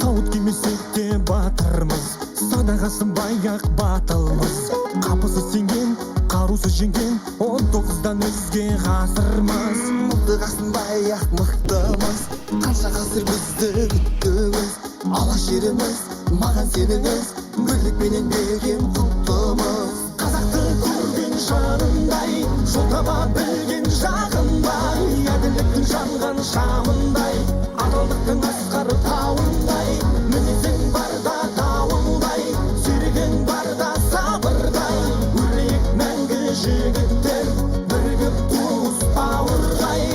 Сауыт кимесек те батырмыз, садағасын баяқ батылмыз. Қапысы сенген, қарусы жеңген, 19-дан өзге ғасырмыз. Мылтығасын баяқ мықтымыз, қанша ғасыр бізді күттіңіз. Алаш жеріміз, маған сеніңіз, бірлікпенен берген құттымыз. Қазақты көрген жанындай, жол таба білген жағындай, әділдіктің жанған шамындай, адалдықтың асқар тауындай, мінезің барда дауылдай, сүйреген барда сабырдай, өрлейік мәңгі жігіттер, бірігіп туыс бауырдай.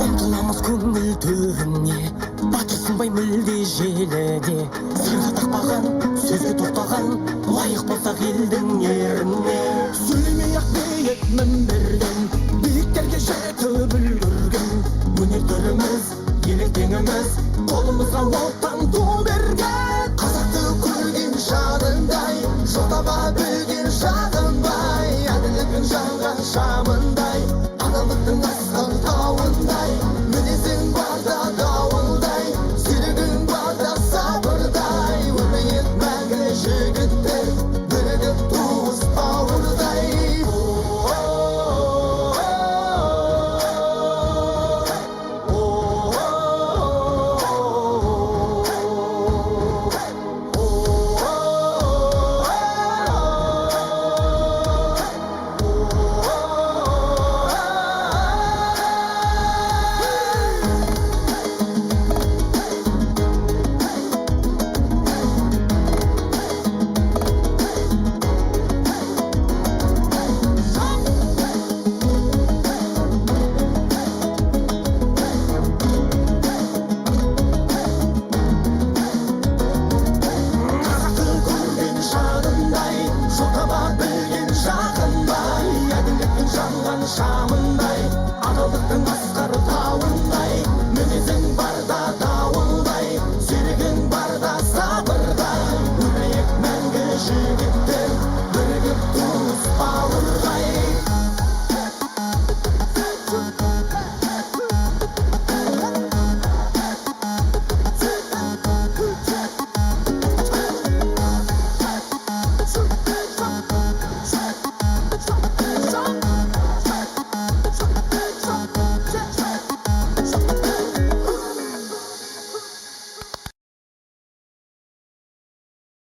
Ұмтыламыз көңіл төріне, батырсынбай мүлде желіде. Сөзі тақпаған, сөзге тоқтаған, лайық болсақ елдің еріне. Сөйлемей-ақ биік мінберден, биіктерге жетіп үлгерген. Өнер түріміз, електеңіміз, қолымызға оттан ту берген. Қазақты көрген жанындай, жол таба білген жағындай, әділдіктің жанған шамындай, адалдықтың